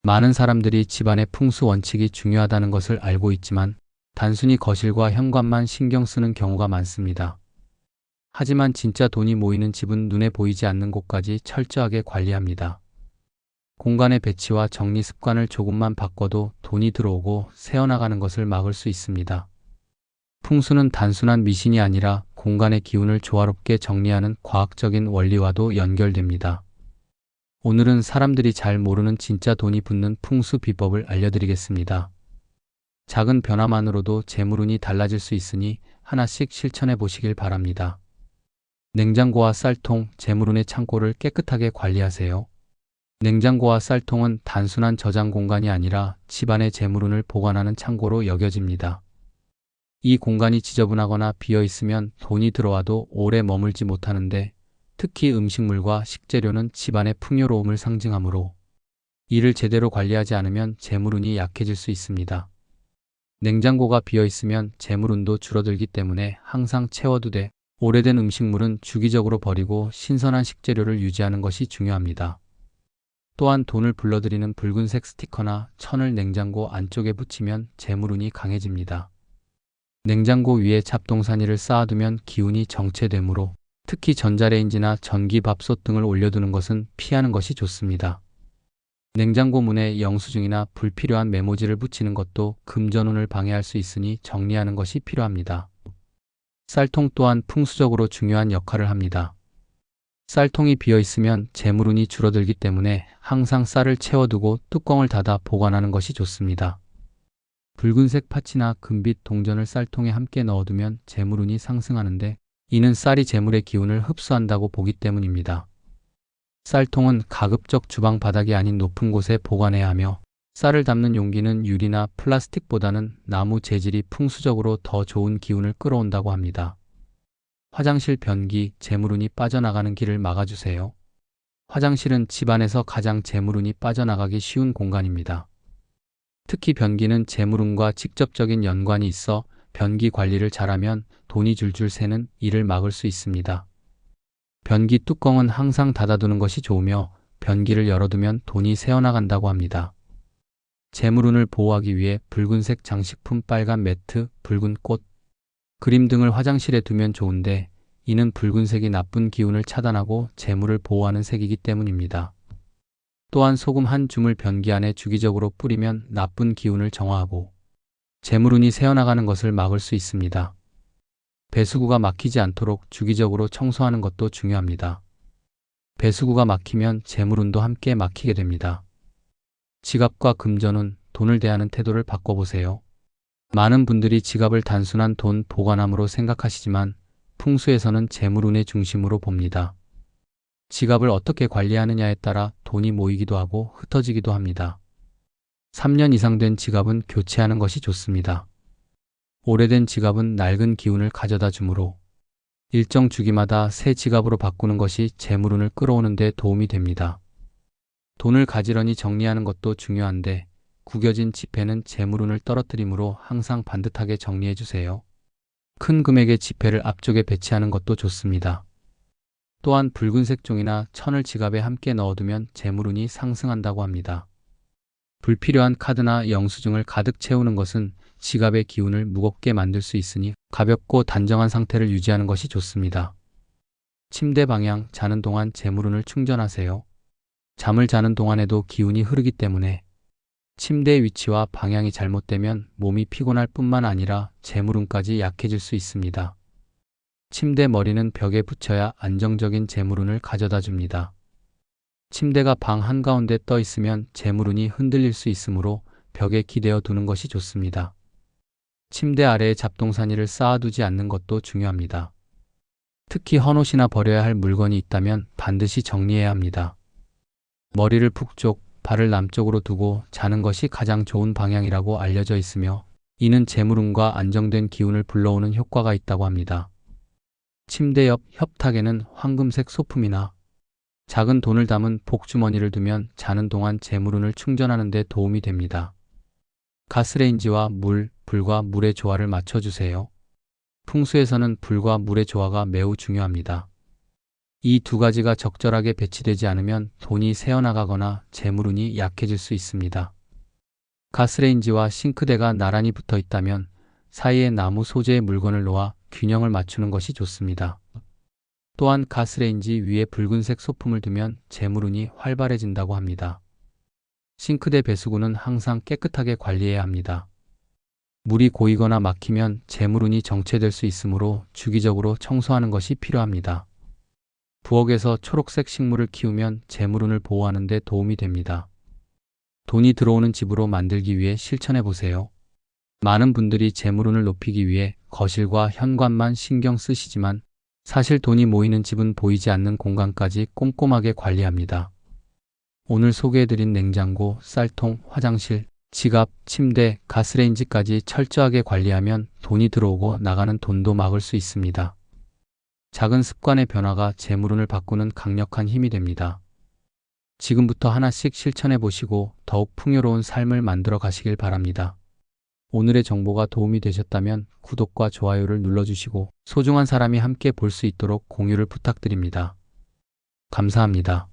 많은 사람들이 집안의 풍수 원칙이 중요하다는 것을 알고 있지만 단순히 거실과 현관만 신경 쓰는 경우가 많습니다. 하지만 진짜 돈이 모이는 집은 눈에 보이지 않는 곳까지 철저하게 관리합니다. 공간의 배치와 정리 습관을 조금만 바꿔도 돈이 들어오고 새어나가는 것을 막을 수 있습니다. 풍수는 단순한 미신이 아니라 공간의 기운을 조화롭게 정리하는 과학적인 원리와도 연결됩니다. 오늘은 사람들이 잘 모르는 진짜 돈이 붙는 풍수 비법을 알려드리겠습니다. 작은 변화만으로도 재물운이 달라질 수 있으니 하나씩 실천해 보시길 바랍니다. 냉장고와 쌀통, 재물운의 창고를 깨끗하게 관리하세요. 냉장고와 쌀통은 단순한 저장 공간이 아니라 집안의 재물운을 보관하는 창고로 여겨집니다. 이 공간이 지저분하거나 비어 있으면 돈이 들어와도 오래 머물지 못하는데, 특히 음식물과 식재료는 집안의 풍요로움을 상징하므로 이를 제대로 관리하지 않으면 재물운이 약해질 수 있습니다. 냉장고가 비어 있으면 재물운도 줄어들기 때문에 항상 채워두되, 오래된 음식물은 주기적으로 버리고 신선한 식재료를 유지하는 것이 중요합니다. 또한 돈을 불러들이는 붉은색 스티커나 천을 냉장고 안쪽에 붙이면 재물운이 강해집니다. 냉장고 위에 잡동사니를 쌓아두면 기운이 정체되므로 특히 전자레인지나 전기밥솥 등을 올려두는 것은 피하는 것이 좋습니다. 냉장고 문에 영수증이나 불필요한 메모지를 붙이는 것도 금전운을 방해할 수 있으니 정리하는 것이 필요합니다. 쌀통 또한 풍수적으로 중요한 역할을 합니다. 쌀통이 비어 있으면 재물운이 줄어들기 때문에 항상 쌀을 채워두고 뚜껑을 닫아 보관하는 것이 좋습니다. 붉은색 파치나 금빛 동전을 쌀통에 함께 넣어두면 재물운이 상승하는데, 이는 쌀이 재물의 기운을 흡수한다고 보기 때문입니다. 쌀통은 가급적 주방 바닥이 아닌 높은 곳에 보관해야 하며, 쌀을 담는 용기는 유리나 플라스틱보다는 나무 재질이 풍수적으로 더 좋은 기운을 끌어온다고 합니다. 화장실 변기, 재물운이 빠져나가는 길을 막아주세요. 화장실은 집안에서 가장 재물운이 빠져나가기 쉬운 공간입니다. 특히 변기는 재물운과 직접적인 연관이 있어 변기 관리를 잘하면 돈이 줄줄 새는 이를 막을 수 있습니다. 변기 뚜껑은 항상 닫아두는 것이 좋으며 변기를 열어두면 돈이 새어나간다고 합니다. 재물운을 보호하기 위해 붉은색 장식품, 빨간 매트, 붉은 꽃, 그림 등을 화장실에 두면 좋은데, 이는 붉은색이 나쁜 기운을 차단하고 재물을 보호하는 색이기 때문입니다. 또한 소금 한 줌을 변기 안에 주기적으로 뿌리면 나쁜 기운을 정화하고 재물운이 새어나가는 것을 막을 수 있습니다. 배수구가 막히지 않도록 주기적으로 청소하는 것도 중요합니다. 배수구가 막히면 재물운도 함께 막히게 됩니다. 지갑과 금전운, 돈을 대하는 태도를 바꿔보세요. 많은 분들이 지갑을 단순한 돈 보관함으로 생각하시지만 풍수에서는 재물운의 중심으로 봅니다. 지갑을 어떻게 관리하느냐에 따라 돈이 모이기도 하고 흩어지기도 합니다. 3년 이상 된 지갑은 교체하는 것이 좋습니다. 오래된 지갑은 낡은 기운을 가져다 주므로 일정 주기마다 새 지갑으로 바꾸는 것이 재물운을 끌어오는 데 도움이 됩니다. 돈을 가지런히 정리하는 것도 중요한데, 구겨진 지폐는 재물운을 떨어뜨리므로 항상 반듯하게 정리해 주세요. 큰 금액의 지폐를 앞쪽에 배치하는 것도 좋습니다. 또한 붉은색 종이나 천을 지갑에 함께 넣어두면 재물운이 상승한다고 합니다. 불필요한 카드나 영수증을 가득 채우는 것은 지갑의 기운을 무겁게 만들 수 있으니 가볍고 단정한 상태를 유지하는 것이 좋습니다. 침대 방향, 자는 동안 재물운을 충전하세요. 잠을 자는 동안에도 기운이 흐르기 때문에 침대의 위치와 방향이 잘못되면 몸이 피곤할 뿐만 아니라 재물운까지 약해질 수 있습니다. 침대 머리는 벽에 붙여야 안정적인 재물운을 가져다 줍니다. 침대가 방 한가운데 떠 있으면 재물운이 흔들릴 수 있으므로 벽에 기대어 두는 것이 좋습니다. 침대 아래에 잡동사니를 쌓아두지 않는 것도 중요합니다. 특히 헌옷이나 버려야 할 물건이 있다면 반드시 정리해야 합니다. 머리를 북쪽, 발을 남쪽으로 두고 자는 것이 가장 좋은 방향이라고 알려져 있으며, 이는 재물운과 안정된 기운을 불러오는 효과가 있다고 합니다. 침대 옆 협탁에는 황금색 소품이나 작은 돈을 담은 복주머니를 두면 자는 동안 재물운을 충전하는 데 도움이 됩니다. 가스레인지와 물, 불과 물의 조화를 맞춰주세요. 풍수에서는 불과 물의 조화가 매우 중요합니다. 이 두 가지가 적절하게 배치되지 않으면 돈이 새어나가거나 재물운이 약해질 수 있습니다. 가스레인지와 싱크대가 나란히 붙어 있다면 사이에 나무 소재의 물건을 놓아 균형을 맞추는 것이 좋습니다. 또한 가스레인지 위에 붉은색 소품을 두면 재물운이 활발해진다고 합니다. 싱크대 배수구는 항상 깨끗하게 관리해야 합니다. 물이 고이거나 막히면 재물운이 정체될 수 있으므로 주기적으로 청소하는 것이 필요합니다. 부엌에서 초록색 식물을 키우면 재물운을 보호하는 데 도움이 됩니다. 돈이 들어오는 집으로 만들기 위해 실천해 보세요. 많은 분들이 재물운을 높이기 위해 거실과 현관만 신경 쓰시지만 사실 돈이 모이는 집은 보이지 않는 공간까지 꼼꼼하게 관리합니다. 오늘 소개해드린 냉장고, 쌀통, 화장실, 지갑, 침대, 가스레인지까지 철저하게 관리하면 돈이 들어오고 나가는 돈도 막을 수 있습니다. 작은 습관의 변화가 재물운을 바꾸는 강력한 힘이 됩니다. 지금부터 하나씩 실천해 보시고 더욱 풍요로운 삶을 만들어 가시길 바랍니다. 오늘의 정보가 도움이 되셨다면 구독과 좋아요를 눌러주시고 소중한 사람이 함께 볼 수 있도록 공유를 부탁드립니다. 감사합니다.